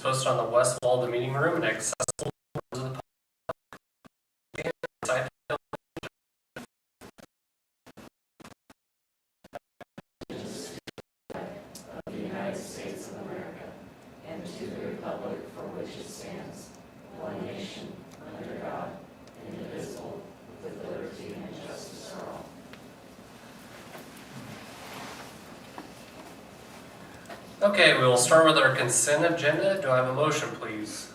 posted on the west wall of the meeting room and accessible to members of the public. Of the United States of America, and to the republic for which it stands, one nation, under God, indivisible, with liberty and justice for all. Okay, we will start with our consent agenda. Do I have a motion, please?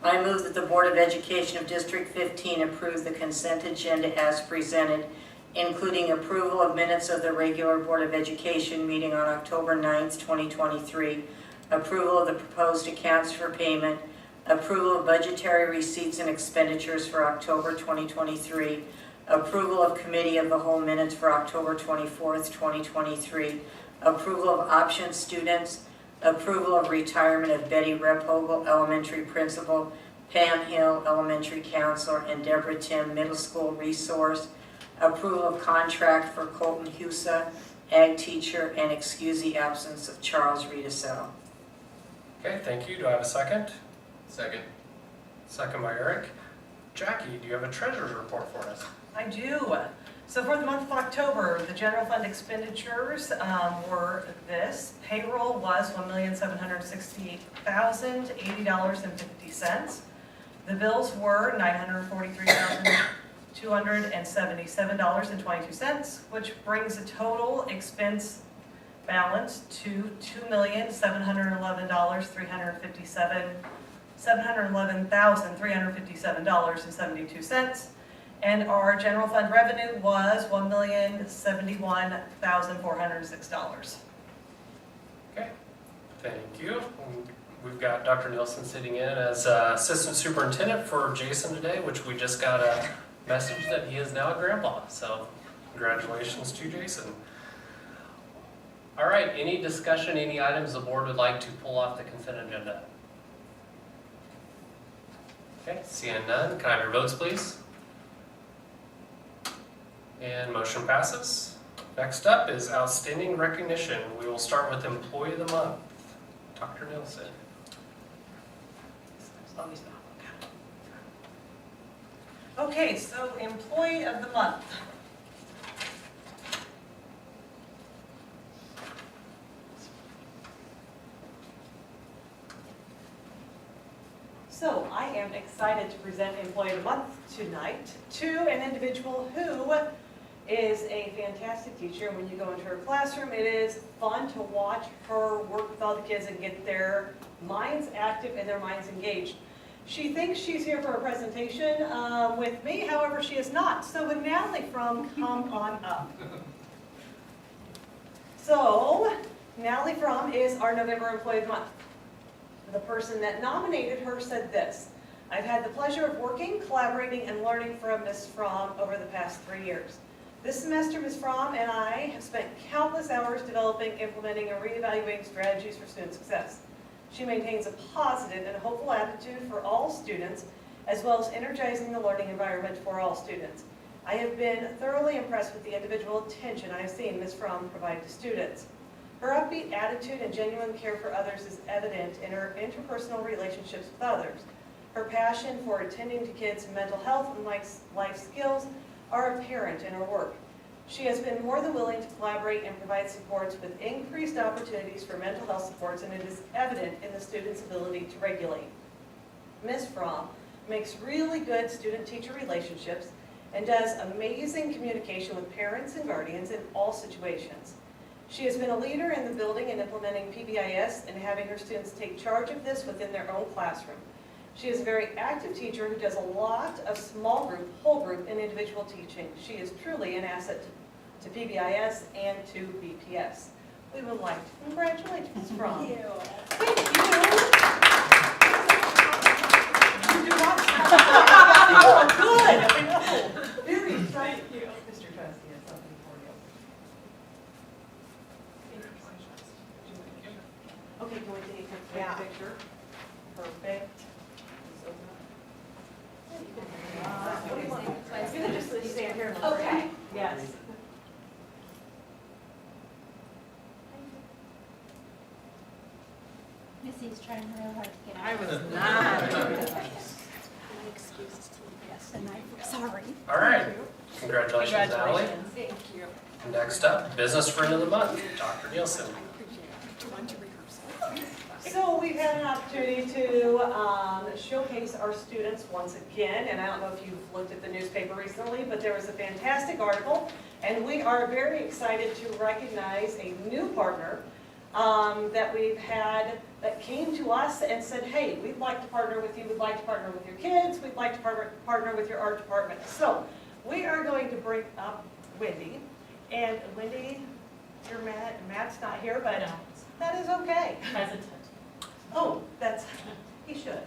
I move that the Board of Education of District 15 approve the consent agenda as presented, including approval of minutes of the regular Board of Education meeting on October 9th, 2023, approval of the proposed accounts for payment, approval of budgetary receipts and expenditures for October 2023, approval of Committee of the Whole minutes for October 24th, 2023, approval of option students, approval of retirement of Betty Rephogle, elementary principal, Pam Hill, elementary counselor, and Deborah Tim, middle school resource, approval of contract for Colton Husa, ag teacher, and excuse the absence of Charles Riedesel. Okay, thank you. Do I have a second? Second. Second by Eric. Jackie, do you have a treasurer's report for us? I do. So for the month of October, the general fund expenditures were this. Payroll was $1,768,080.50. The bills were $943,277.22, which brings the total expense balance to $711,357.72. And our general fund revenue was $1,071,406. Okay, thank you. We've got Dr. Nielsen sitting in as assistant superintendent for Jason today, which we just got a message that he is now a grandpa. So congratulations to Jason. All right, any discussion, any items the board would like to pull off the consent agenda? Okay, seeing none, can I have your votes, please? And motion passes. Next up is outstanding recognition. We will start with Employee of the Month, Dr. Nielsen. Okay, so Employee of the Month. So I am excited to present Employee of the Month tonight to an individual who is a fantastic teacher. When you go into her classroom, it is fun to watch her work with all the kids and get their minds active and their minds engaged. She thinks she's here for a presentation with me, however she is not. So would Natalie Fromm come on up? So Natalie Fromm is our November Employee of the Month. The person that nominated her said this: I've had the pleasure of working, collaborating, and learning from Ms. Fromm over the past 3 years. This semester, Ms. Fromm and I have spent countless hours developing, implementing, and reevaluating strategies for student success. She maintains a positive and hopeful attitude for all students, as well as energizing the learning environment for all students. I have been thoroughly impressed with the individual attention I have seen Ms. Fromm provide to students. Her upbeat attitude and genuine care for others is evident in her interpersonal relationships with others. Her passion for attending to kids' mental health and life skills are apparent in her work. She has been more than willing to collaborate and provide supports with increased opportunities for mental health supports, and it is evident in the students' ability to regulate. Ms. Fromm makes really good student-teacher relationships and does amazing communication with parents and guardians in all situations. She has been a leader in the building and implementing PBIS and having her students take charge of this within their own classroom. She is a very active teacher who does a lot of small group, whole group, and individual teaching. She is truly an asset to PBIS and to BPS. We would like to congratulate Ms. Fromm. Thank you. Thank you. You do not. Oh, good. Very excited. Thank you. Mr. Trustee has something for you. Okay, can we take a quick picture? Perfect. It's gonna just stand here. Okay. Yes. Missy's trying real hard to get I out. was not. Sorry. All right. Congratulations, Natalie. Thank you. Next up, business friend of the month, Dr. Nielsen. So we've had an opportunity to showcase our students once again, and I don't know if you've looked at the newspaper recently, but there was a fantastic article, and we are very excited to recognize a new partner that we've had that came to us and said, hey, we'd like to partner with you, we'd like to partner with your kids, we'd like to partner with your art department. So we are going to bring up Wendy, and Wendy, you're mad, Matt's not here, but No. that is okay. Hesitant. Oh, he should.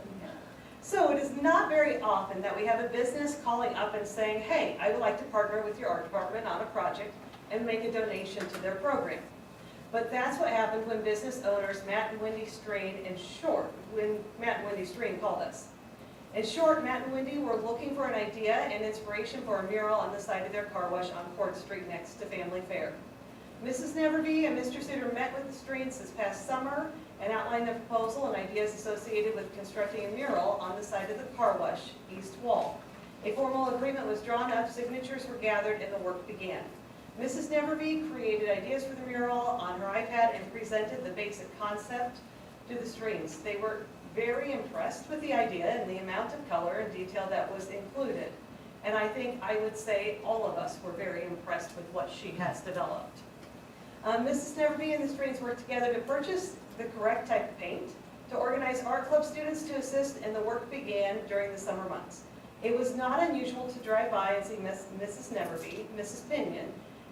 So it is not very often that we have a business calling up and saying, hey, I would like to partner with your art department on a project and make a donation to their program. But that's what happened when business owners Matt and Wendy Strain, when Matt and Wendy Strain called us. In short, Matt and Wendy were looking for an idea and inspiration for a mural on the side of their car wash on Court Street next to Family Fair. Mrs. Neverby and Mr. Suter met with the Strains this past summer and outlined the proposal and ideas associated with constructing a mural on the side of the car wash east wall. A formal agreement was drawn up, signatures were gathered, and the work began. Mrs. Neverby created ideas for the mural on her iPad and presented the basic concept to the Strains. They were very impressed with the idea and the amount of color and detail that was included. And I would say all of us were very impressed with what she has developed. Mrs. Neverby and the Strains worked together to purchase the correct type of paint, to organize art club students to assist, and the work began during the summer months. It was not unusual to drive by and see Mrs. Neverby, Mrs. Pinion,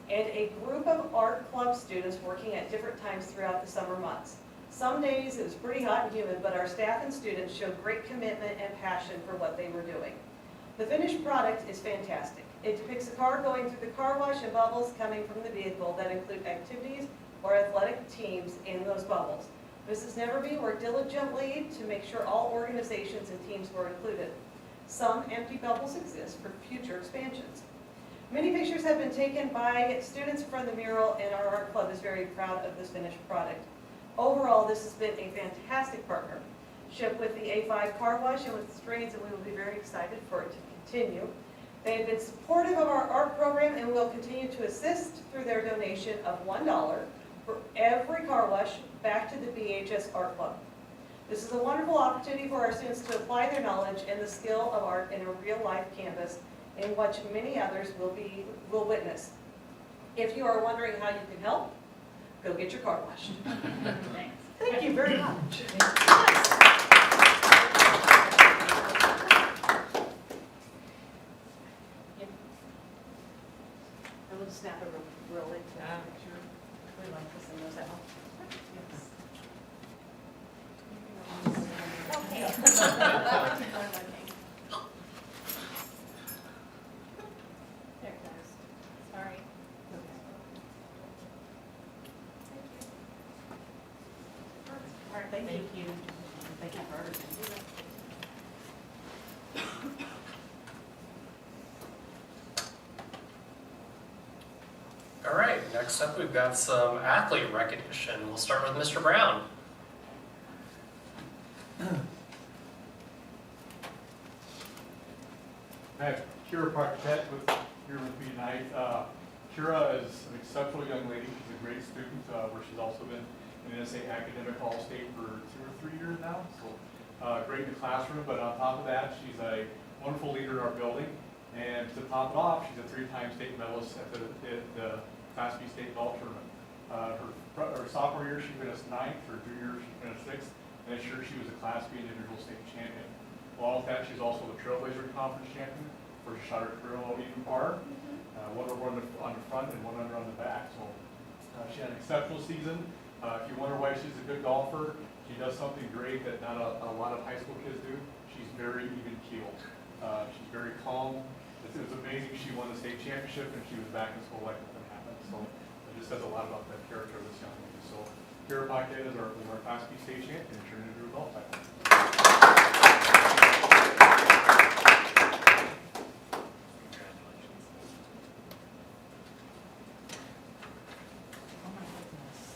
and a group of art club students working at different times throughout the summer months. Some days it was pretty hot and humid, but our staff and students showed great commitment and passion for what they were doing. The finished product is fantastic. It depicts a car going through the car wash and bubbles coming from the vehicle that include activities or athletic teams in those bubbles. Mrs. Neverby worked diligently to make sure all organizations and teams were included. Some empty bubbles exist for future expansions. Many pictures have been taken by students from the mural, and our art club is very proud of this finished product. Overall, this has been a fantastic partnership with the A5 Car Wash and with the Strains, and we will be very excited for it to continue. They have been supportive of our art program and will continue to assist through their donation of $1 for every car wash back to the BHS Art Club. This is a wonderful opportunity for our students to apply their knowledge and the skill of art in a real-life canvas in which many others will witness. If you are wondering how you can help, go get your car washed. Thank you very much. I will snap a real late picture. We like to send those out. Okay. There it goes. Sorry. All right, thank you. Thank you for everything. All right, next up we've got some athlete recognition. We'll start with Mr. Brown. I have Kira Parquette here with me tonight. Kira is an exceptional young lady. She's a great student where she's also been an NSA Academic All-State for 2 or 3 years now. So great in the classroom, but on top of that, she's a wonderful leader in our building. And to top it off, she's a 3-time state medalist at the Class B state golf tournament. Her sophomore year, she finished 9th. Her junior year, she finished 6th. And this year, she was a Class B individual state champion. Along with that, she's also the Trailblazer Conference champion, where she shot her career low even par. One over on the front and one under on the back. So she had an exceptional season. If you wonder why she's a good golfer, she does something great that not a lot of high school kids do. She's very even-keeled. She's very calm. It was amazing she won the state championship and she was back in school like nothing happened. So it just says a lot about that character of this young lady. So Kira Parquette is our Class B state champion and turned into a golf title. Oh my goodness.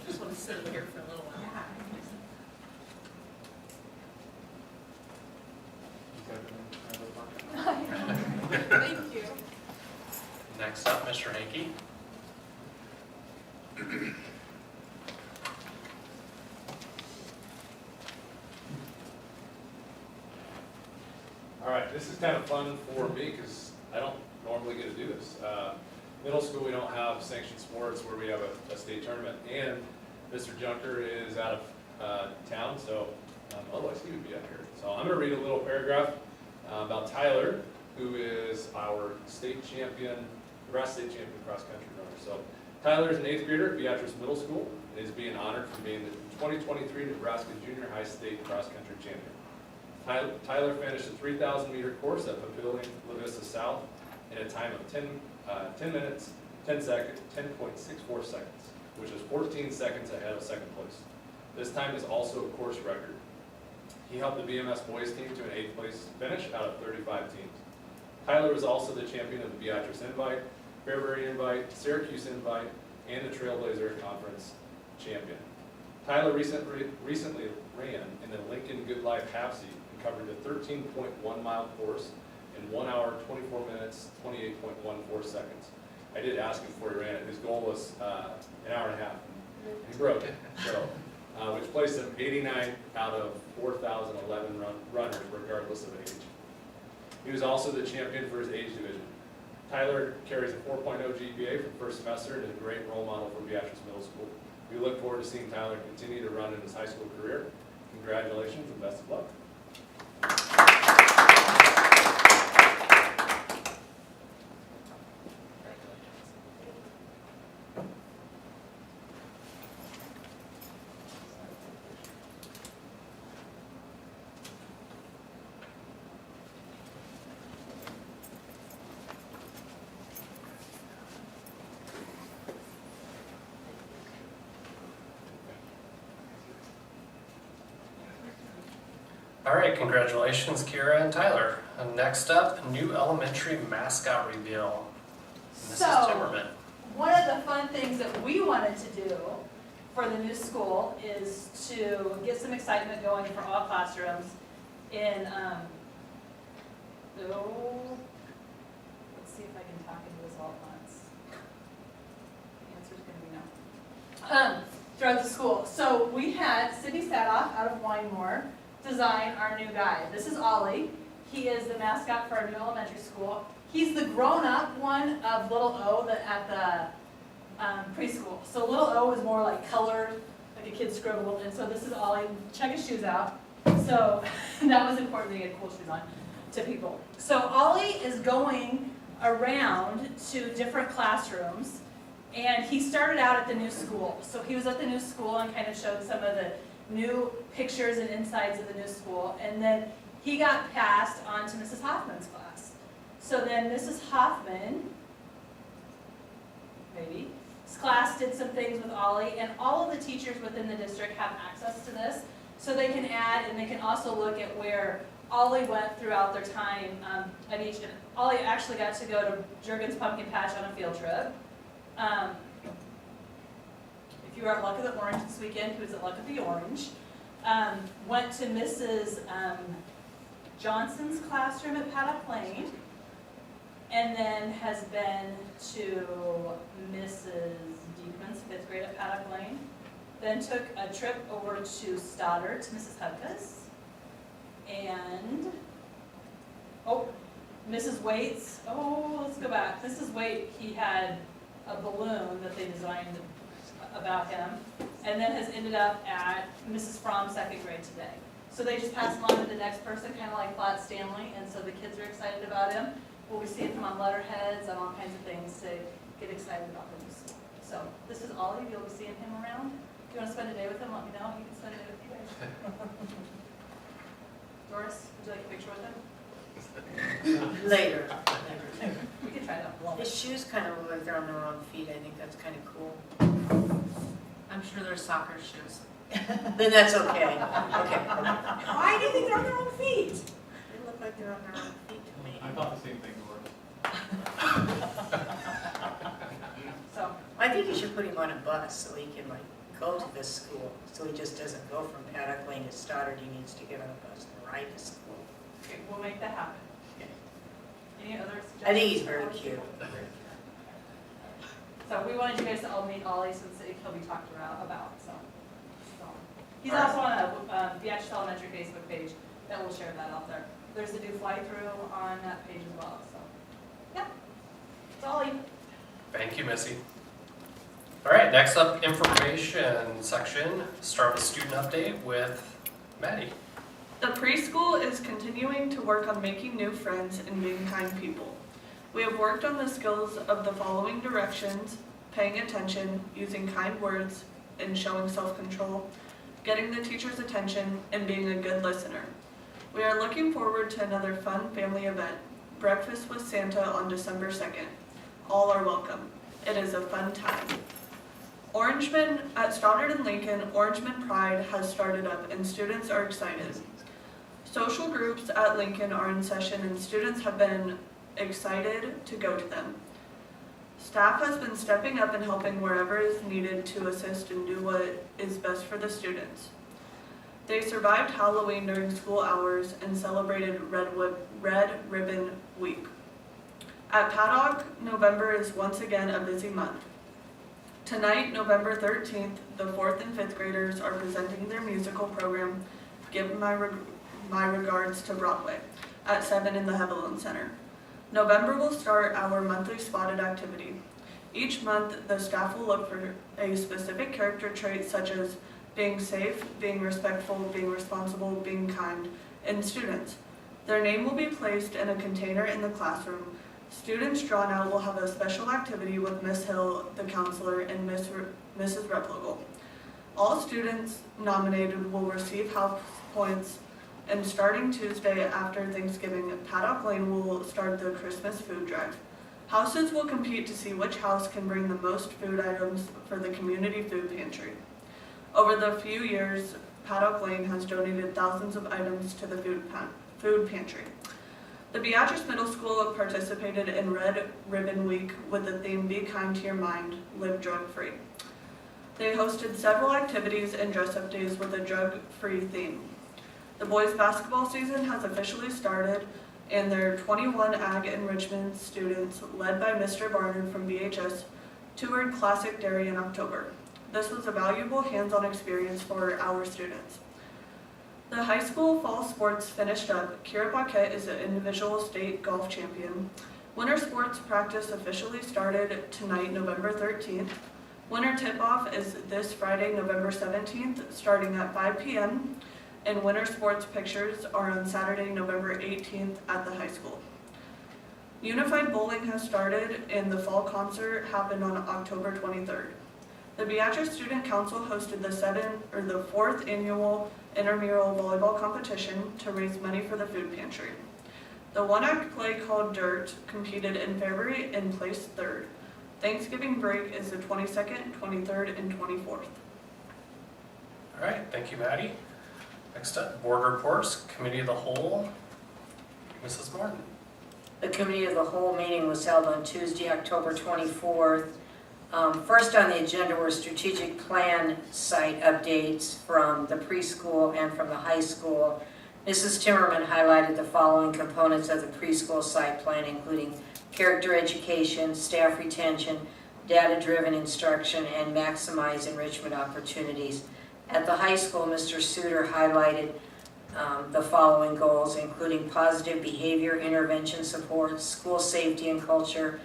Just want to sit here for a little while. Mr. Hankey. All right, this is kind of fun for me because I don't normally get to do this. Middle school, we don't have sanctioned sports where we have a state tournament, and Mr. Junker is out of town, so otherwise he would be up here. So I'm going to read a little paragraph about Tyler, who is our state champion, Nebraska state champion cross country runner. So Tyler is an 8th grader at Beatrice Middle School and is being honored for being the 2023 Nebraska Junior High State cross country champion. Tyler finished a 3,000 meter course at Papillion, La Vista South in a time of 10 minutes, 10.64 seconds, which is 14 seconds ahead of second place. This time is also a course record. He helped the BMS boys team to an 8th place finish out of 35 teams. Tyler was also the champion of the Beatrice Invite, Fairbury Invite, Syracuse Invite, and the Trailblazer Conference champion. Tyler recently ran in the Lincoln Good Life Half Seat and covered the 13.1 mile course in 1 hour, 24 minutes, 28.14 seconds. I did ask him before he ran it. His goal was an hour and a half. He broke it, so which placed him 89th out of 4,011 runners, regardless of age. He was also the champion for his age division. Tyler carries a 4.0 GPA from first semester and is a great role model for Beatrice Middle School. We look forward to seeing Tyler continue to run in his high school career. Congratulations and best of luck. All right, congratulations, Kira and Tyler. And next up, new elementary mascot reveal. Mrs. So, Timmerman. one of the fun things that we wanted to do for the new school is to get some excitement going for all classrooms in, let's see if I can talk into this all at once. The answer's gonna be no. Throughout the school. So we had Sydney Sadoff out of Winemore design our new guide. This is Ollie. He is the mascot for our new elementary school. He's the grown-up one of Little O at the preschool. So Little O is more like colored, like a kid scribbled, and so this is Ollie. Check his shoes out. So that was important to get cool shoes on to people. So Ollie is going around to different classrooms, and he started out at the new school. So he was at the new school and kind of showed some of the new pictures and insides of the new school, and then he got passed on to Mrs. Hoffman's class. So then Mrs. Hoffman, maybe, his class did some things with Ollie, and all of the teachers within the district have access to this, so they can add, and they can also look at where Ollie went throughout their time at each. And Ollie actually got to go to Juergen's Pumpkin Patch on a field trip. If you were at Luck of the Orange this weekend, he was at Luck of the Orange. Went to Mrs. Johnson's classroom at Paddock Lane, and then has been to Mrs. Diekman's 5th grade at Paddock Lane. Then took a trip over to Stoddard to Mrs. Hudka's. And, Mrs. Waite's, let's go back. Mrs. Waite, he had a balloon that they designed about him, and then has ended up at Mrs. Fromm's 2nd grade today. So they just passed him on to the next person, kind of like Flat Stanley, and so the kids are excited about him. We'll be seeing him on letterheads and all kinds of things to get excited about the new school. So this is Ollie. You'll be seeing him around. If you want to spend a day with him, let me know. He can spend a day with you guys. Doris, would you like a picture with him? Later. We can try that. His shoes kind of look like they're on the wrong feet. I think that's kind of cool. I'm sure they're soccer shoes. Then that's okay. Okay. Why do you think they're on their own feet? They look like they're on their own feet to me. I thought the same thing, Laura. So, I think you should put him on a bus so he can go to this school. So he just doesn't go from Paddock Lane to Stoddard. He needs to get on a bus and ride to school. okay, we'll make that happen. Any other suggestions? I think he's very cute. So we wanted you guys to all meet Ollie since he'll be talked about, so. He's All right. also on a Beatrice Elementary Facebook page that will share that out there. There's a new fly-through on that page as well, so. Yeah, it's Ollie. Thank you, Missy. All right, next up, information section. Start with student update with Maddie. The preschool is continuing to work on making new friends and being kind people. We have worked on the skills of the following directions: paying attention, using kind words, and showing self-control, getting the teacher's attention, and being a good listener. We are looking forward to another fun family event, Breakfast with Santa on December 2nd. All are welcome. It is a fun time. Orangeman at Stoddard and Lincoln, Orangeman Pride has started up and students are excited. Social groups at Lincoln are in session and students have been excited to go to them. Staff has been stepping up and helping wherever is needed to assist and do what is best for the students. They survived Halloween during school hours and celebrated Red Ribbon Week. At Paddock, November is once again a busy month. Tonight, November 13th, the 4th and 5th graders are presenting their musical program, Give My Regards to Broadway, at 7 in the Hevelin Center. November will start our monthly spotted activity. Each month, the staff will look for a specific character trait such as being safe, being respectful, being responsible, being kind, in students. Their name will be placed in a container in the classroom. Students drawn out will have a special activity with Miss Hill, the counselor, and Mrs. Replogle. All students nominated will receive house points, and starting Tuesday after Thanksgiving, Paddock Lane will start the Christmas food drive. Houses will compete to see which house can bring the most food items for the community food pantry. Over the few years, Paddock Lane has donated thousands of items to the food pantry. The Beatrice Middle School participated in Red Ribbon Week with the theme Be Kind to Your Mind, Live Drug-Free. They hosted several activities and dress-up days with a drug-free theme. The boys' basketball season has officially started, and their 21 Ag Enrichment students, led by Mr. Barnard from BHS, toured Classic Dairy in October. This was a valuable hands-on experience for our students. The high school fall sports finished up. Kira Paquette is an individual state golf champion. Winter sports practice officially started tonight, November 13th. Winter tip-off is this Friday, November 17th, starting at 5 p.m. And winter sports pictures are on Saturday, November 18th at the high school. Unified Bowling has started and the fall concert happened on October 23rd. The Beatrice Student Council hosted the 4th annual intramural volleyball competition to raise money for the food pantry. The one-act play called Dirt competed in February and placed 3rd. Thanksgiving break is the 22nd, 23rd, and 24th. All right, thank you, Maddie. Next up, board reports, committee of the whole, Mrs. Martin. The Committee of the Whole meeting was held on Tuesday, October 24th. First on the agenda were strategic plan site updates from the preschool and from the high school. Mrs. Timmerman highlighted the following components of the preschool site plan, including character education, staff retention, data-driven instruction, and maximize enrichment opportunities. At the high school, Mr. Suter highlighted the following goals, including positive behavior intervention support, school safety and culture,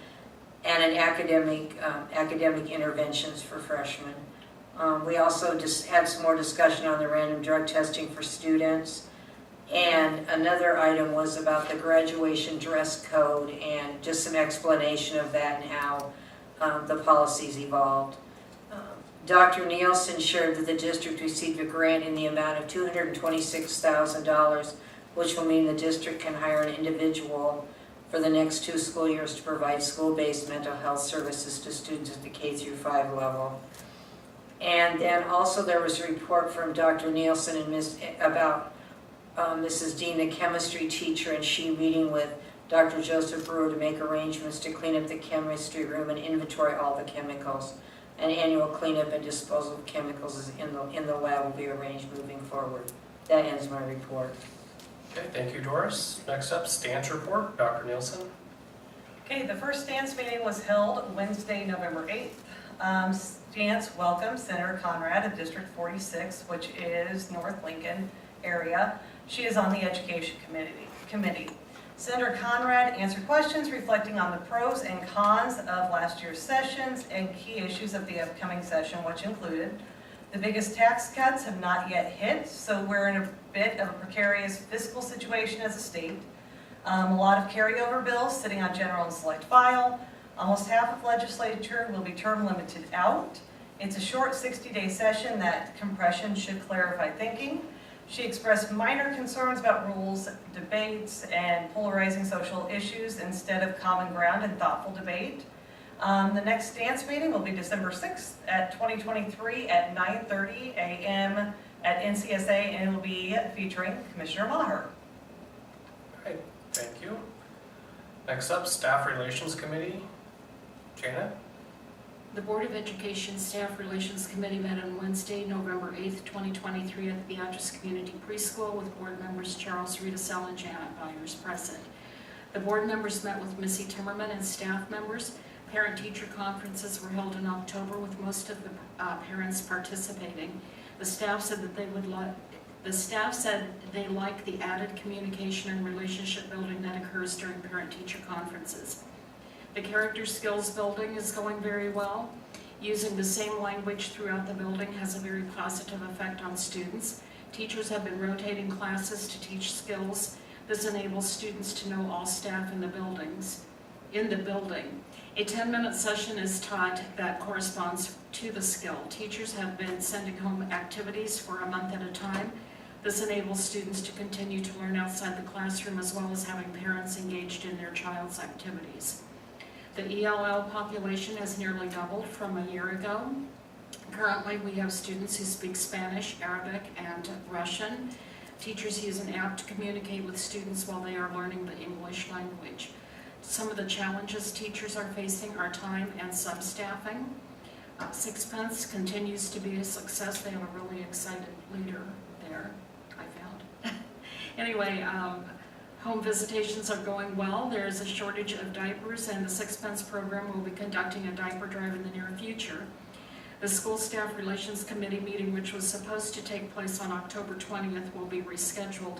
and an academic interventions for freshmen. We also just had some more discussion on the random drug testing for students. And another item was about the graduation dress code and just some explanation of that and how the policies evolved. Dr. Nielsen shared that the district received a grant in the amount of $226,000, which will mean the district can hire an individual for the next 2 school years to provide school-based mental health services to students at the K-5 level. And then also there was a report from Dr. Nielsen and about Mrs. Dean, the chemistry teacher, and she meeting with Dr. Joseph Brewer to make arrangements to clean up the chemistry room and inventory all the chemicals. An annual cleanup and disposal of chemicals in the lab will be arranged moving forward. That ends my report. Okay, thank you, Doris. Next up, stance report, Dr. Nielsen. Okay, the first stance meeting was held Wednesday, November 8th. Stance welcomed Senator Conrad of District 46, which is North Lincoln area. She is on the Education Committee. Senator Conrad answered questions reflecting on the pros and cons of last year's sessions and key issues of the upcoming session, which included the biggest tax cuts have not yet hit, so we're in a bit of a precarious fiscal situation as a state. A lot of carryover bills sitting on general and select file. Almost half of legislature will be term limited out. It's a short 60-day session. That compression should clarify thinking. She expressed minor concerns about rules, debates, and polarizing social issues instead of common ground and thoughtful debate. The next stance meeting will be December 6th at 2023 at 9:30 a.m. at NCSA, and it will be featuring Commissioner Maher. All right, thank you. Next up, Staff Relations Committee. Janet? The Board of Education Staff Relations Committee met on Wednesday, November 8th, 2023 at the Beatrice Community Preschool with board members Charles Rudisell and Janet Byers present. The board members met with Missy Timmerman and staff members. Parent-teacher conferences were held in October with most of the parents participating. The staff said that they like the added communication and relationship building that occurs during parent-teacher conferences. The character skills building is going very well. Using the same language throughout the building has a very positive effect on students. Teachers have been rotating classes to teach skills. This enables students to know all staff in the building. A 10-minute session is taught that corresponds to the skill. Teachers have been sending home activities for a month at a time. This enables students to continue to learn outside the classroom as well as having parents engaged in their child's activities. The ELL population has nearly doubled from a year ago. Currently, we have students who speak Spanish, Arabic, and Russian. Teachers use an app to communicate with students while they are learning the English language. Some of the challenges teachers are facing are time and substaffing. Sixpence continues to be a success. They have a really excited leader there, I found. Anyway, home visitations are going well. There is a shortage of diapers, and the Sixpence program will be conducting a diaper drive in the near future. The School Staff Relations Committee meeting, which was supposed to take place on October 20th, will be rescheduled.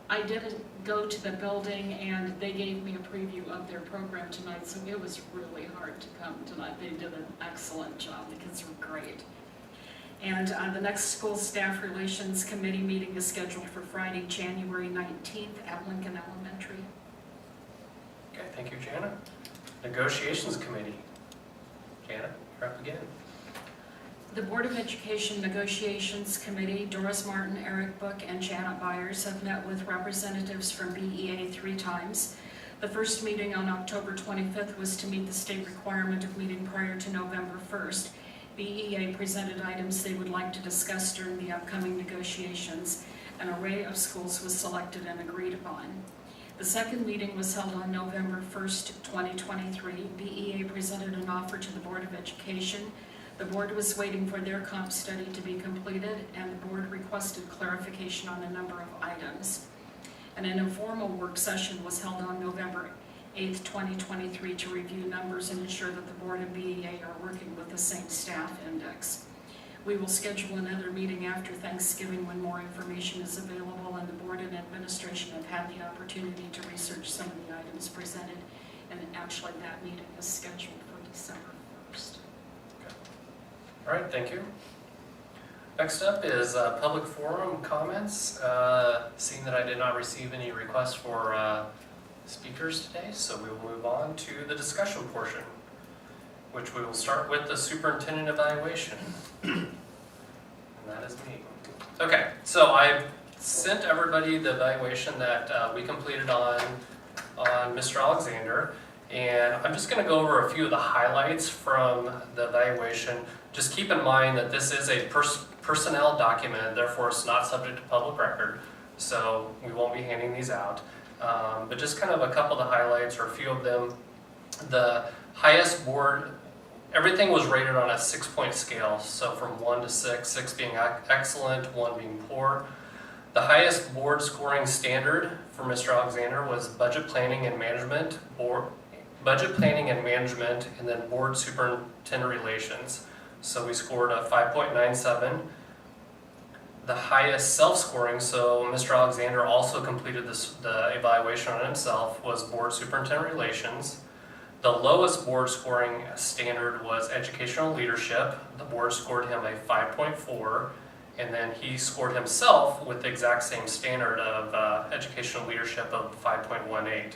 I didn't go to the building, and they gave me a preview of their program tonight, so it was really hard to come tonight. They did an excellent job. The kids were great. And the next School Staff Relations Committee meeting is scheduled for Friday, January 19th at Lincoln Elementary. Okay, thank you, Janet. Negotiations Committee. Janet, you're up again. The Board of Education Negotiations Committee, Doris Martin, Eric Book, and Janet Byers have met with representatives from BEA 3 times. The first meeting on October 25th was to meet the state requirement of meeting prior to November 1st. BEA presented items they would like to discuss during the upcoming negotiations. An array of schools was selected and agreed upon. The second meeting was held on November 1st, 2023. BEA presented an offer to the Board of Education. The board was waiting for their comp study to be completed, and the board requested clarification on a number of items. And an informal work session was held on November 8th, 2023 to review numbers and ensure that the board and BEA are working with the same staff index. We will schedule another meeting after Thanksgiving when more information is available, and the board and administration have had the opportunity to research some of the items presented, and actually that meeting is scheduled for December 1st. All right, thank you. Next up is public forum comments. Seeing that I did not receive any requests for speakers today, so we will move on to the discussion portion, which we will start with the superintendent evaluation. And that is me. Okay, so I sent everybody the evaluation that we completed on Mr. Alexander, and I'm just going to go over a few of the highlights from the evaluation. Just keep in mind that this is a personnel document, therefore it's not subject to public record, so we won't be handing these out. But just kind of a couple of the highlights, or a few of them. The highest board, everything was rated on a 6-point scale, so from 1 to 6, 6 being excellent, 1 being poor. The highest board scoring standard for Mr. Alexander was budget planning and management board, budget planning and management, and then board superintendent relations. So we scored a 5.97. The highest self-scoring, so Mr. Alexander also completed the evaluation on himself, was board superintendent relations. The lowest board scoring standard was educational leadership. The board scored him a 5.4, and then he scored himself with the exact same standard of educational leadership of 5.18.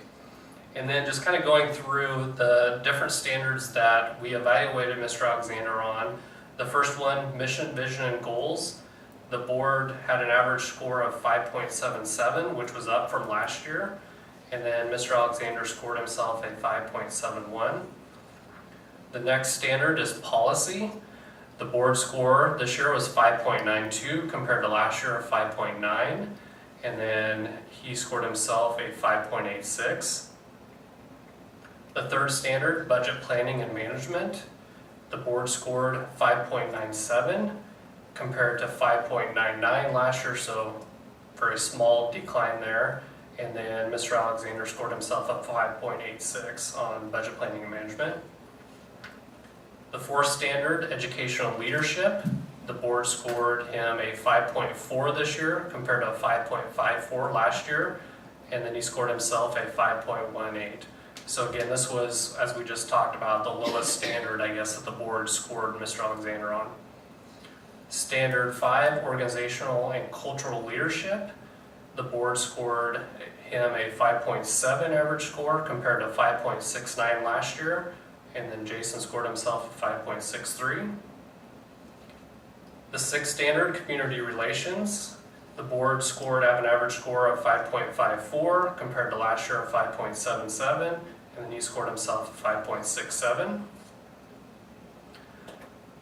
And then just kind of going through the different standards that we evaluated Mr. Alexander on. The first one, mission, vision, and goals. The board had an average score of 5.77, which was up from last year. And then Mr. Alexander scored himself a 5.71. The next standard is policy. The board score this year was 5.92 compared to last year of 5.9. And then he scored himself a 5.86. The third standard, budget planning and management. The board scored 5.97 compared to 5.99 last year, so very small decline there. And then Mr. Alexander scored himself a 5.86 on budget planning and management. The fourth standard, educational leadership. The board scored him a 5.4 this year compared to a 5.54 last year. And then he scored himself a 5.18. So again, this was, as we just talked about, the lowest standard, I guess, that the board scored Mr. Alexander on. Standard 5, organizational and cultural leadership. The board scored him a 5.7 average score compared to 5.69 last year. And then Jason scored himself a 5.63. The sixth standard, community relations. The board scored an average score of 5.54 compared to last year of 5.77. And then he scored himself a 5.67.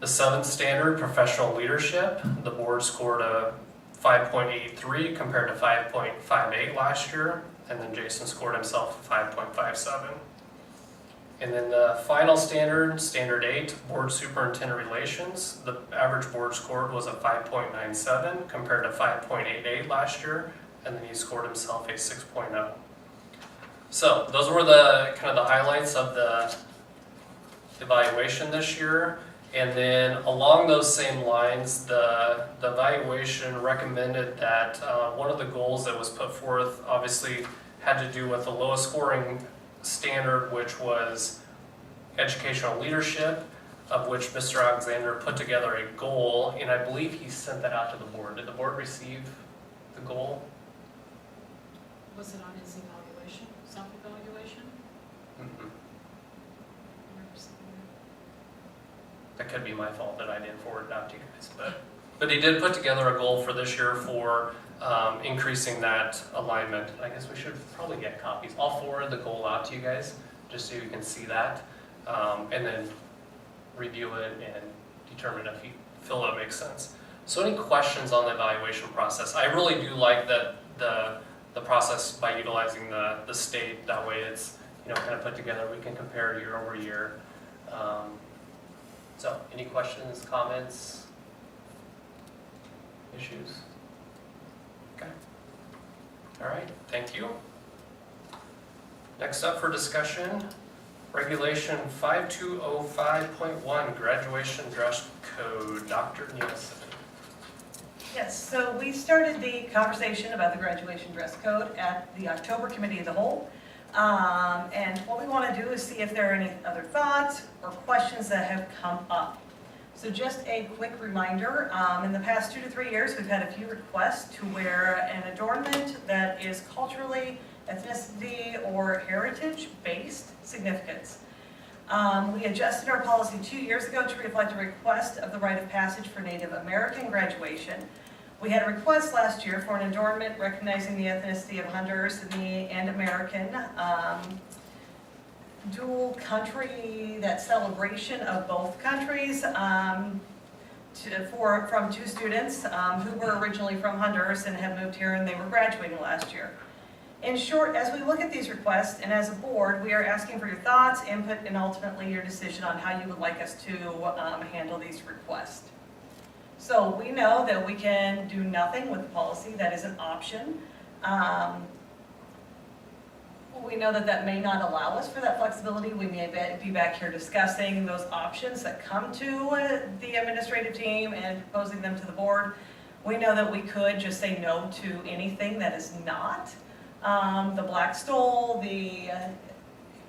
The seventh standard, professional leadership. The board scored a 5.83 compared to 5.58 last year. And then Jason scored himself a 5.57. And then the final standard, standard 8, board superintendent relations. The average board scored was a 5.97 compared to 5.88 last year. And then he scored himself a 6.0. So those were the kind of the highlights of the evaluation this year. And then along those same lines, the evaluation recommended that one of the goals that was put forth obviously had to do with the lowest scoring standard, which was educational leadership, of which Mr. Alexander put together a goal, and I believe he sent that out to the board. Did the board receive the goal? Was it on his evaluation, self-evaluation? Mm-hmm. That could be my fault that I didn't forward it out to you guys, but he did put together a goal for this year for increasing that alignment. I guess we should probably get copies. I'll forward the goal out to you guys just so you can see that, and then review it and determine if you feel it makes sense. So any questions on the evaluation process? I really do like that the process by utilizing the state. That way it's kind of put together. We can compare year over year. So, any questions, comments, issues? Okay. All right, thank you. Next up for discussion, Regulation 5205.1, Graduation Dress Code. Dr. Nielsen. Yes, so we started the conversation about the graduation dress code at the October Committee of the Whole. And what we want to do is see if there are any other thoughts or questions that have come up. So just a quick reminder, in the past 2 to 3 years, we've had a few requests to wear an adornment that is culturally, ethnicity, or heritage-based significance. We adjusted our policy 2 years ago to reflect a request of the rite of passage for Native American graduation. We had a request last year for an adornment recognizing the ethnicity of Honduras and American, dual country, that celebration of both countries from 2 students who were originally from Honduras and have moved here, and they were graduating last year. In short, as we look at these requests and as a board, we are asking for your thoughts, input, and ultimately your decision on how you would like us to handle these requests. So we know that we can do nothing with the policy. That is an option. We know that that may not allow us for that flexibility. We may be back here discussing those options that come to the administrative team and proposing them to the board. We know that we could just say no to anything that is not the black stole,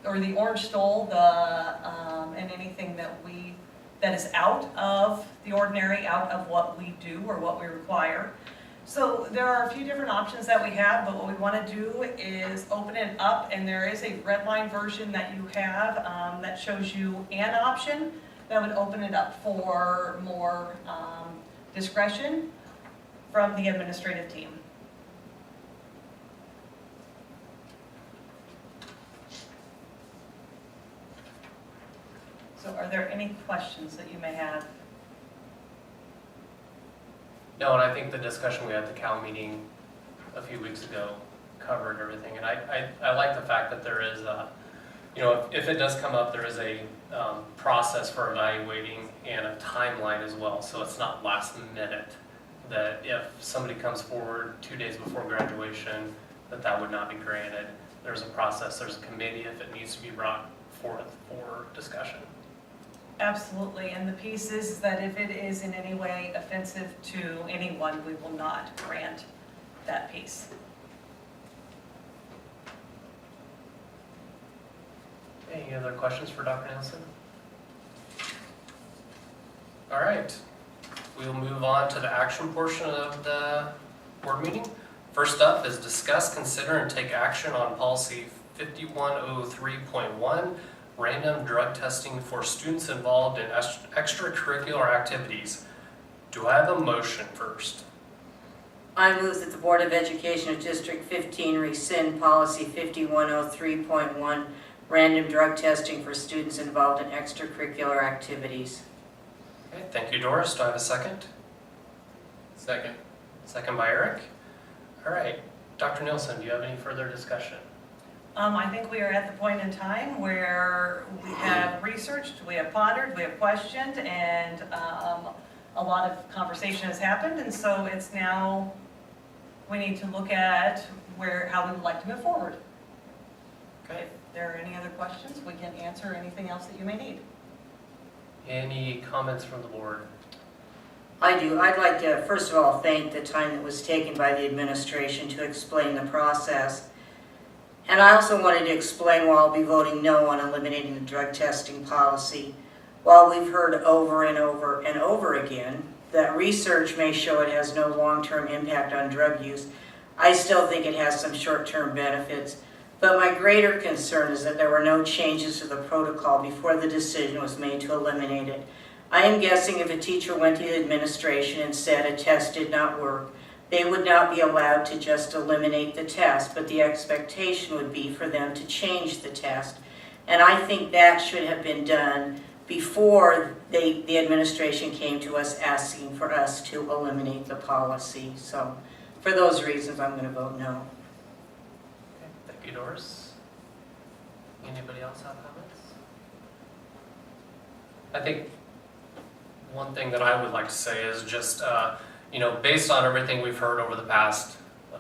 or the orange stole, and anything that is out of the ordinary, out of what we do or what we require. So there are a few different options that we have, but what we want to do is open it up, and there is a red line version that you have that shows you an option that would open it up for more discretion from the administrative team. So are there any questions that you may have? No, and I think the discussion we had at the Cal meeting a few weeks ago covered everything. And I like the fact that there is a, if it does come up, there is a process for evaluating and a timeline as well. So it's not last minute, that if somebody comes forward 2 days before graduation, that would not be granted. There's a process, there's a committee if it needs to be brought forth for discussion. Absolutely, and the piece is that if it is in any way offensive to anyone, we will not grant that piece. Any other questions for Dr. Nelson? All right, we'll move on to the action portion of the board meeting. First up is discuss, consider, and take action on policy 5103.1, random drug testing for students involved in extracurricular activities. Do I have a motion first? I move that the Board of Education of District 15 rescind policy 5103.1, random drug testing for students involved in extracurricular activities. Okay, thank you, Doris. Do I have a second? Second. Second by Eric. All right, Dr. Nielsen, do you have any further discussion? I think we are at the point in time where we have researched, we have pondered, we have questioned, and a lot of conversation has happened, and so it's now, we need to look at how we would like to move forward. Okay. If there are any other questions, we can answer anything else that you may need. Any comments from the board? I do. I'd like to, first of all, thank the time that was taken by the administration to explain the process. And I also wanted to explain why I'll be voting no on eliminating the drug testing policy. While we've heard over and over and over again that research may show it has no long-term impact on drug use, I still think it has some short-term benefits. But my greater concern is that there were no changes to the protocol before the decision was made to eliminate it. I am guessing if a teacher went to the administration and said a test did not work, they would not be allowed to just eliminate the test, but the expectation would be for them to change the test. And I think that should have been done before the administration came to us asking for us to eliminate the policy. So for those reasons, I'm going to vote no. Okay, thank you, Doris. Anybody else have comments? I think one thing that I would like to say is just, based on everything we've heard over the past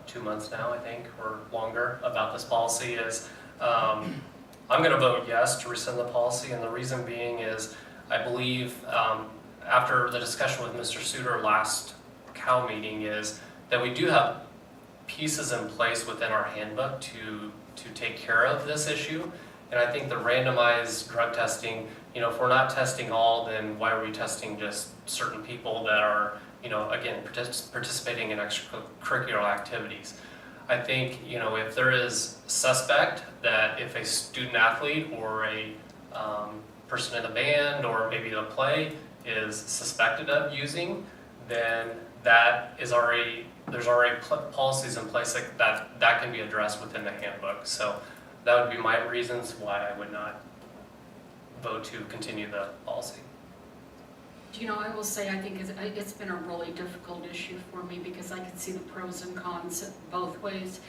2 months now, I think, or longer about this policy is, I'm going to vote yes to rescind the policy, and the reason being is I believe after the discussion with Mr. Suter last Cal meeting is that we do have pieces in place within our handbook to take care of this issue. And I think the randomized drug testing, if we're not testing all, then why are we testing just certain people that are, again, participating in extracurricular activities? I think, if there is suspect that if a student athlete or a person in the band or maybe the play is suspected of using, then there's already policies in place that can be addressed within the handbook. So that would be my reasons why I would not vote to continue the policy. I will say I think it's been a really difficult issue for me because I can see the pros and cons both ways.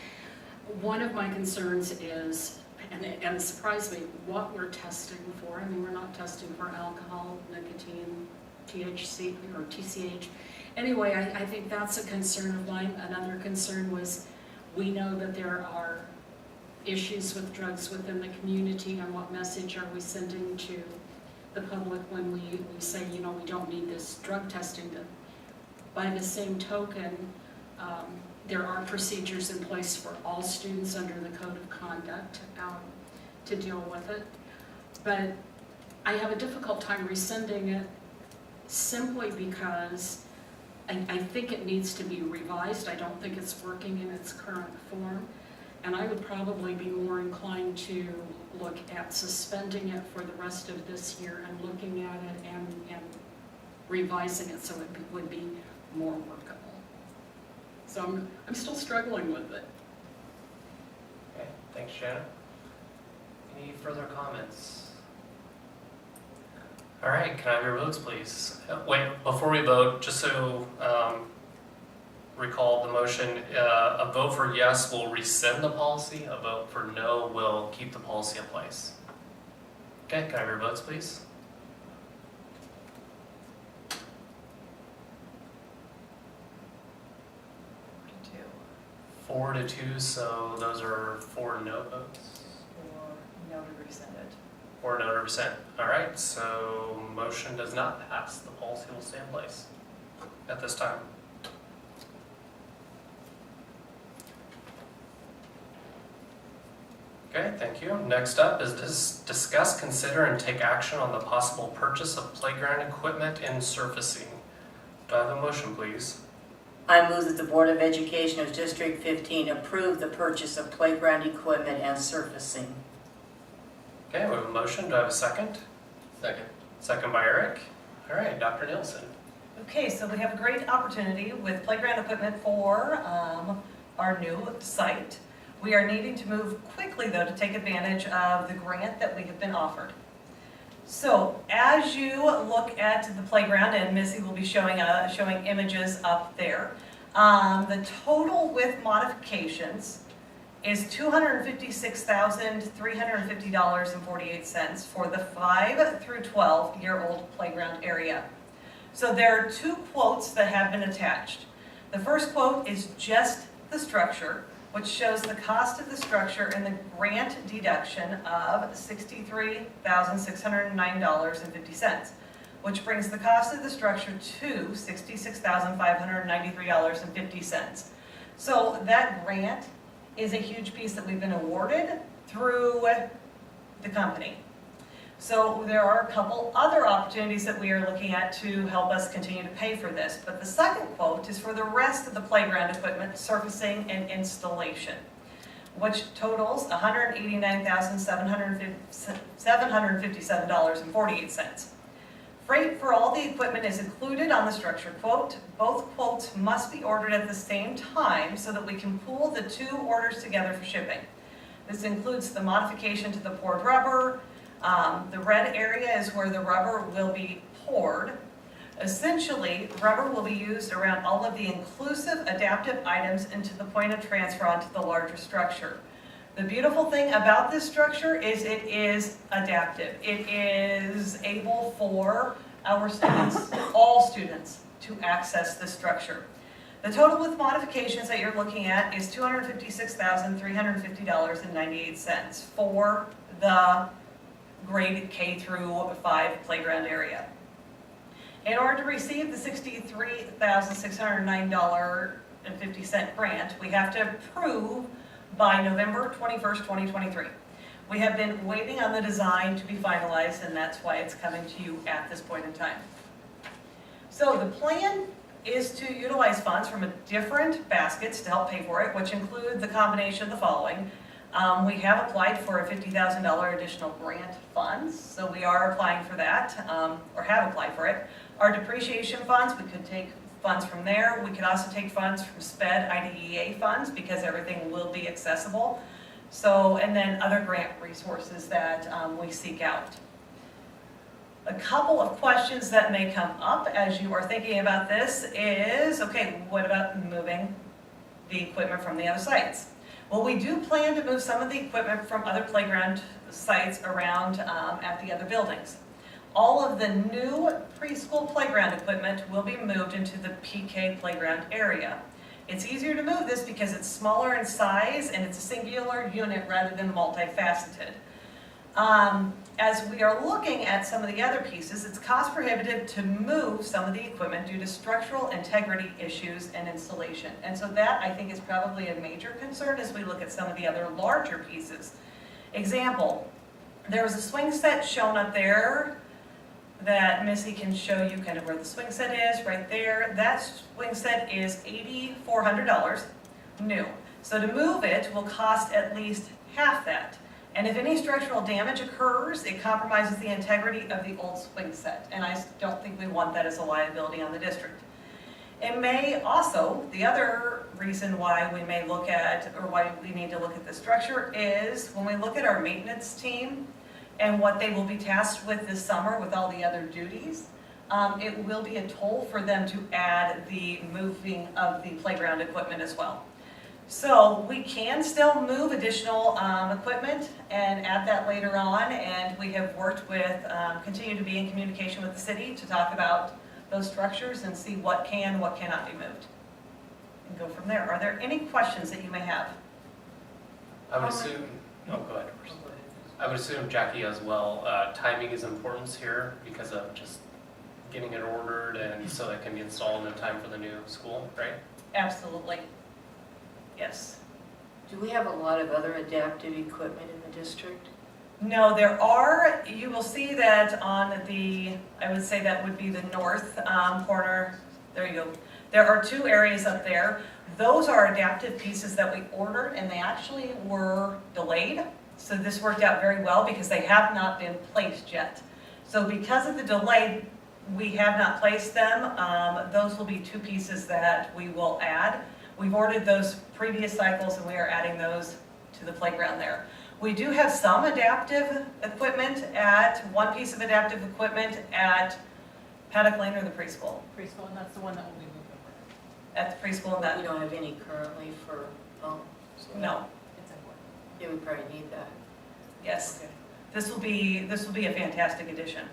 One of my concerns is, and it surprised me, what we're testing for. I mean, we're not testing for alcohol, nicotine, THC, or TCH. Anyway, I think that's a concern of mine. Another concern was we know that there are issues with drugs within the community, and what message are we sending to the public when we say, you know, we don't need this drug testing. By the same token, there are procedures in place for all students under the Code of Conduct to deal with it. But I have a difficult time rescinding it simply because I think it needs to be revised. I don't think it's working in its current form. And I would probably be more inclined to look at suspending it for the rest of this year and looking at it and revising it so it would be more workable. So I'm still struggling with it. Okay, thanks, Shannon. Any further comments? All right, can I have your votes, please? Wait, before we vote, just so recall the motion, a vote for yes will rescind the policy, a vote for no will keep the policy in place. Okay, can I have your votes, please? Two. 4 to 2, so those are 4 no votes. Or no to rescind it. Or no to rescind. All right, so motion does not pass. The policy will stay in place at this time. Okay, thank you. Next up is discuss, consider, and take action on the possible purchase of playground equipment and surfacing. Do I have a motion, please? I move that the Board of Education of District 15 approve the purchase of playground equipment and surfacing. Okay, we have a motion. Do I have a second? Second. Second by Eric. All right, Dr. Nielsen. Okay, so we have a great opportunity with playground equipment for our new site. We are needing to move quickly, though, to take advantage of the grant that we have been offered. So as you look at the playground, and Missy will be showing images up there, the total with modifications is $256,350.48 for the 5 through 12-year-old playground area. So there are 2 quotes that have been attached. The first quote is just the structure, which shows the cost of the structure and the grant deduction of $63,609.50, which brings the cost of the structure to $66,593.50. So that grant is a huge piece that we've been awarded through the company. So there are a couple other opportunities that we are looking at to help us continue to pay for this. But the second quote is for the rest of the playground equipment, surfacing and installation, which totals $189,757.48. Freight for all the equipment is included on the structure quote. Both quotes must be ordered at the same time so that we can pool the 2 orders together for shipping. This includes the modification to the poured rubber. The red area is where the rubber will be poured. Essentially, rubber will be used around all of the inclusive adaptive items into the point of transfer onto the larger structure. The beautiful thing about this structure is it is adaptive. It is able for our students, all students, to access this structure. The total with modifications that you're looking at is $256,350.98 for the grade K through 5 playground area. In order to receive the $63,609.50 grant, we have to approve by November 21st, 2023. We have been waiting on the design to be finalized, and that's why it's coming to you at this point in time. So the plan is to utilize funds from different baskets to help pay for it, which include the combination of the following. We have applied for a $50,000 additional grant funds, so we are applying for that, or have applied for it. Our depreciation funds, we could take funds from there. We could also take funds from SPED IDEA funds because everything will be accessible. So, and then other grant resources that we seek out. A couple of questions that may come up as you are thinking about this is, okay, what about moving the equipment from the other sites? Well, we do plan to move some of the equipment from other playground sites around at the other buildings. All of the new preschool playground equipment will be moved into the PK playground area. It's easier to move this because it's smaller in size and it's a singular unit rather than multifaceted. As we are looking at some of the other pieces, it's cost prohibitive to move some of the equipment due to structural integrity issues and installation. And so that, I think, is probably a major concern as we look at some of the other larger pieces. Example, there was a swing set shown up there that Missy can show you kind of where the swing set is, right there. That swing set is $8,400 new. So to move it will cost at least half that. And if any structural damage occurs, it compromises the integrity of the old swing set. And I don't think we want that as a liability on the district. It may also, the other reason why we may look at, or why we need to look at the structure is when we look at our maintenance team and what they will be tasked with this summer with all the other duties, it will be a toll for them to add the moving of the playground equipment as well. So we can still move additional equipment and add that later on, and we have worked with, continue to be in communication with the city to talk about those structures and see what can, what cannot be moved. And go from there. Are there any questions that you may have? I would assume, no, go ahead first. I would assume, Jackie, as well, timing is important here because of just getting it ordered and so it can be installed in time for the new school, right? Absolutely. Yes. Do we have a lot of other adaptive equipment in the district? No, there are, you will see that on the, I would say that would be the north corner. There you go. There are 2 areas up there. Those are adaptive pieces that we ordered and they actually were delayed. So this worked out very well because they have not been placed yet. So because of the delay, we have not placed them. Those will be 2 pieces that we will add. We've ordered those previous cycles and we are adding those to the playground there. We do have some adaptive equipment one piece of adaptive equipment at Paddock Lane or the preschool. Preschool, and that's the one that will be moved over. At the preschool, We that, don't have any currently for, no, It's important. yeah, we probably need that. yes. This will be a fantastic addition.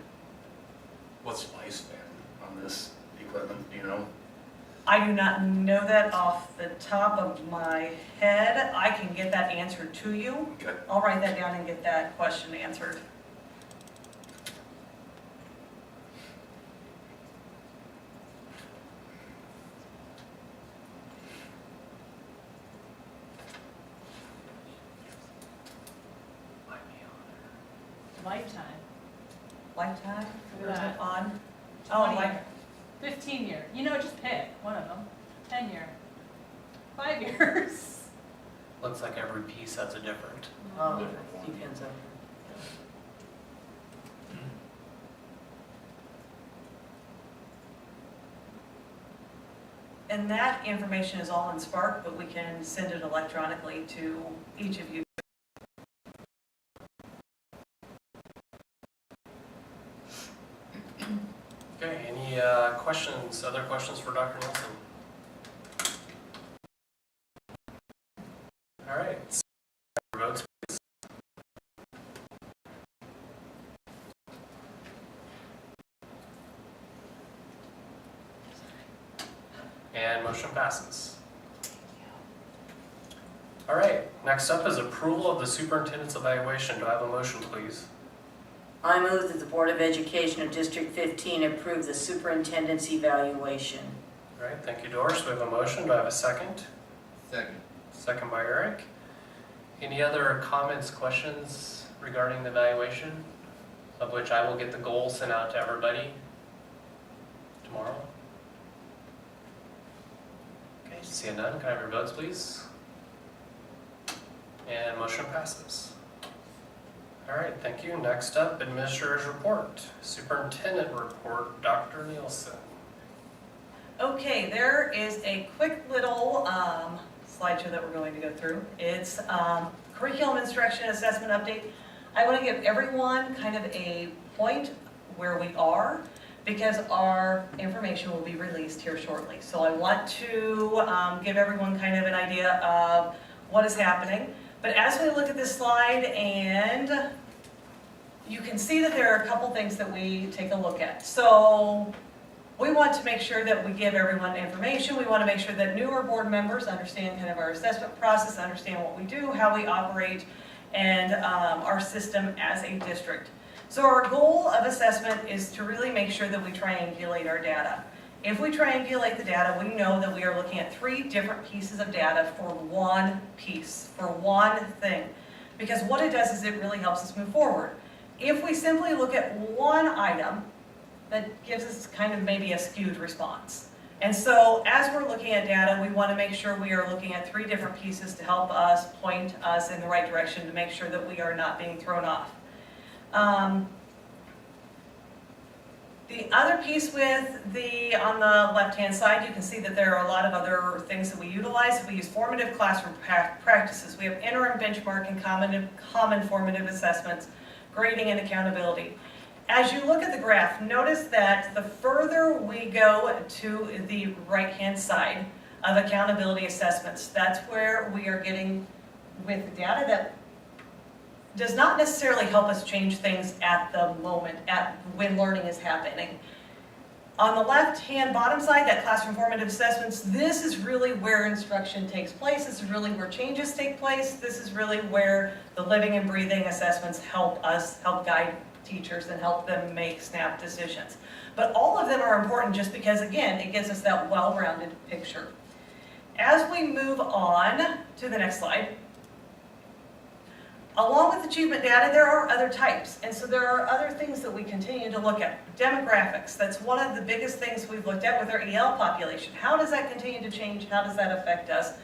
What's the lifespan on this equipment, do you know? I do not know that off the top of my head. I can get that answer to you. Okay. I'll write that down and get that question answered. Lifetime, Lifetime? Look at that. On? Oh, 20 like, year, 15 year, you know, just pick one of them, 10 year, 5 years. Looks like every piece has a different. Depends on. and that information is all in Spark, but we can send it electronically to each of you. Okay, any questions, other questions for Dr. Nielsen? All right, votes please. And motion passes. All right, next up is approval of the superintendent's evaluation. Do I have a motion, please? I move that the Board of Education of District 15 approve the superintendent's evaluation. All right, thank you, Doris. We have a motion. Do I have a second? Second. Second by Eric. Any other comments, questions regarding the evaluation? Of which I will get the goal sent out to everybody tomorrow. Okay, seeing none, can I have your votes, please? And motion passes. All right, thank you. Next up, Administrator's Report. Superintendent Report, Dr. Nielsen. Okay, there is a quick little slideshow that we're going to go through. It's curriculum instruction assessment update. I want to give everyone kind of a point where we are because our information will be released here shortly. So I want to give everyone kind of an idea of what is happening. But as we look at this slide, and you can see that there are a couple things that we take a look at. So We want to make sure that we give everyone information. We want to make sure that newer board members understand kind of our assessment process, understand what we do, how we operate, and our system as a district. So our goal of assessment is to really make sure that we triangulate our data. If we triangulate the data, we know that we are looking at 3 different pieces of data for one piece, for one thing. Because what it does is it really helps us move forward. If we simply look at one item, that gives us kind of maybe a skewed response. And so as we're looking at data, we want to make sure we are looking at 3 different pieces to help us, point us in the right direction to make sure that we are not being thrown off. The other piece with on the left-hand side, you can see that there are a lot of other things that we utilize. We use formative classroom practices. We have interim benchmarking, common formative assessments, grading and accountability. As you look at the graph, notice that the further we go to the right-hand side of accountability assessments, that's where we are getting with data that does not necessarily help us change things at the moment, when learning is happening. On the left-hand bottom side, that classroom formative assessments, this is really where instruction takes place. This is really where changes take place. This is really where the living and breathing assessments help guide teachers and help them make snap decisions. But all of them are important just because, again, it gives us that well-rounded picture. As we move on to the next slide, along with achievement data, there are other types. And so there are other things that we continue to look at. Demographics, that's one of the biggest things we've looked at with our EL population. How does that continue to change? How does that affect us?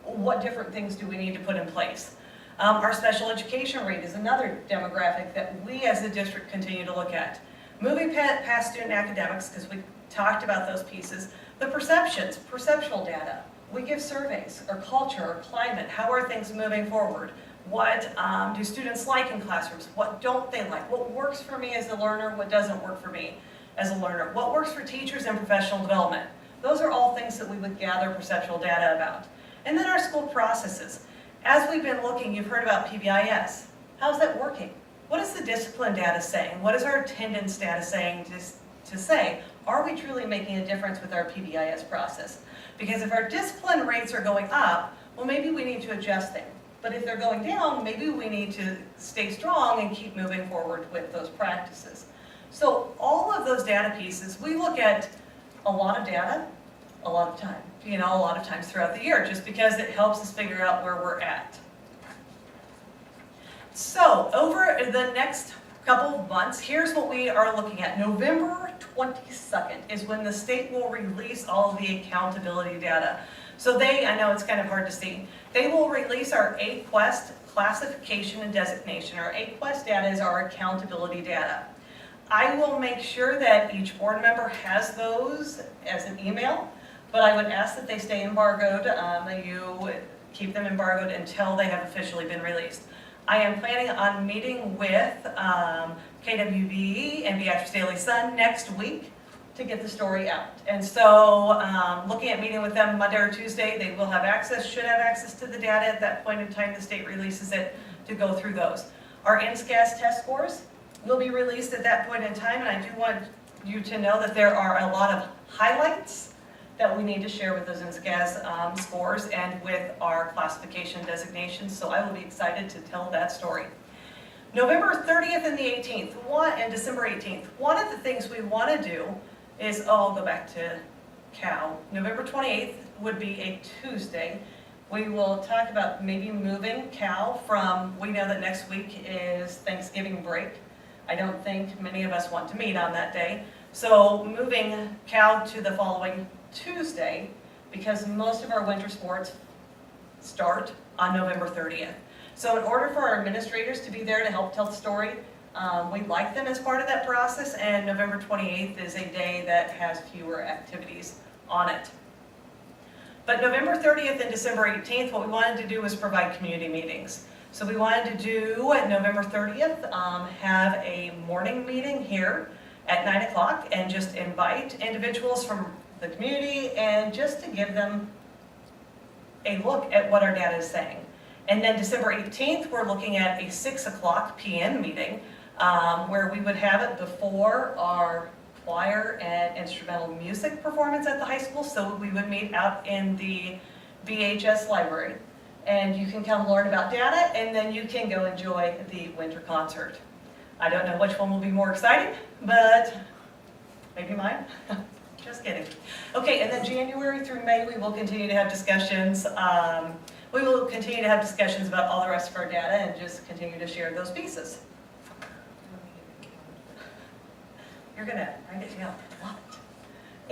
What different things do we need to put in place? Our special education rate is another demographic that we as a district continue to look at. Moving past student academics, because we talked about those pieces, the perceptual data. We give surveys, or culture, or climate. How are things moving forward? What do students like in classrooms? What don't they like? What works for me as a learner? What doesn't work for me as a learner? What works for teachers in professional development? Those are all things that we would gather perceptual data about. And then our school processes. As we've been looking, you've heard about PBIS. How's that working? What is the discipline data saying? What is our attendance data saying to say, are we truly making a difference with our PBIS process? Because if our discipline rates are going up, well, maybe we need to adjust them. But if they're going down, maybe we need to stay strong and keep moving forward with those practices. So all of those data pieces, we look at a lot of data, a lot of time, a lot of times throughout the year, just because it helps us figure out where we're at. So over the next couple of months, here's what we are looking at. November 22nd is when the state will release all of the accountability data. So I know it's kind of hard to see, they will release our AQuest classification and designation. Our AQuest data is our accountability data. I will make sure that each board member has those as an email, but I would ask that they stay embargoed, that you keep them embargoed until they have officially been released. I am planning on meeting with KWB and Beatrice Daily Sun next week to get the story out. And so looking at meeting with them Monday or Tuesday, they will have access, should have access to the data at that point in time the state releases it, to go through those. Our NSCAS test scores will be released at that point in time, and I do want you to know that there are a lot of highlights that we need to share with those NSCAS scores and with our classification designations, so I will be excited to tell that story. November 30th and the 18th, and December 18th, one of the things we want to do is, I'll go back to Cal. November 28th would be a Tuesday. We will talk about maybe moving Cal we know that next week is Thanksgiving break. I don't think many of us want to meet on that day. So moving Cal to the following Tuesday, because most of our winter sports start on November 30th. So in order for our administrators to be there to help tell the story, we'd like them as part of that process, and November 28th is a day that has fewer activities on it. But November 30th and December 18th, what we wanted to do was provide community meetings. So we wanted to do, at November 30th, have a morning meeting here at 9 o'clock and just invite individuals from the community and just to give them a look at what our data is saying. And then December 18th, we're looking at a 6 o'clock p.m. meeting where we would have it before our choir and instrumental music performance at the high school, so we would meet out in the VHS library. And you can come learn about data, and then you can go enjoy the winter concert. I don't know which one will be more exciting, but maybe mine. Just kidding. Okay, and then January through May, we will continue to have discussions. We will continue to have discussions about all the rest of our data and just continue to share those pieces. You're gonna write it down. Love it.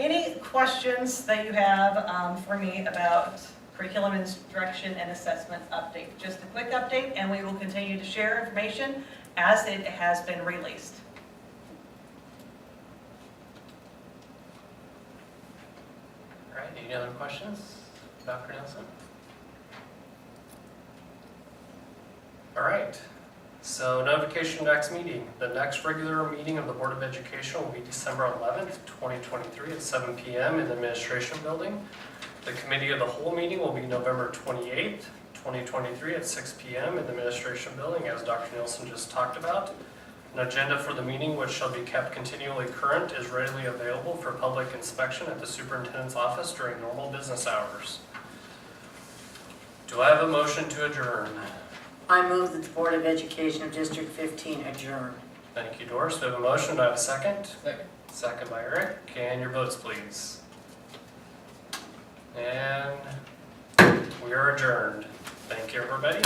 Any questions that you have for me about curriculum instruction and assessment update? Just a quick update, and we will continue to share information as it has been released. All right, any other questions, Dr. Nelson? All right, so notification next meeting. The next regular meeting of the Board of Education will be December 11th, 2023 at 7 p.m. in the Administration Building. The Committee of the Whole meeting will be November 28th, 2023 at 6 p.m. in the Administration Building, as Dr. Nielsen just talked about. An agenda for the meeting, which shall be kept continually current, is readily available for public inspection at the Superintendent's office during normal business hours. Do I have a motion to adjourn? I move that the Board of Education of District 15 adjourn. Thank you, Doris. We have a motion. Do I have a second? Second. Second by Eric. And your votes, please. And we are adjourned. Thank you, everybody.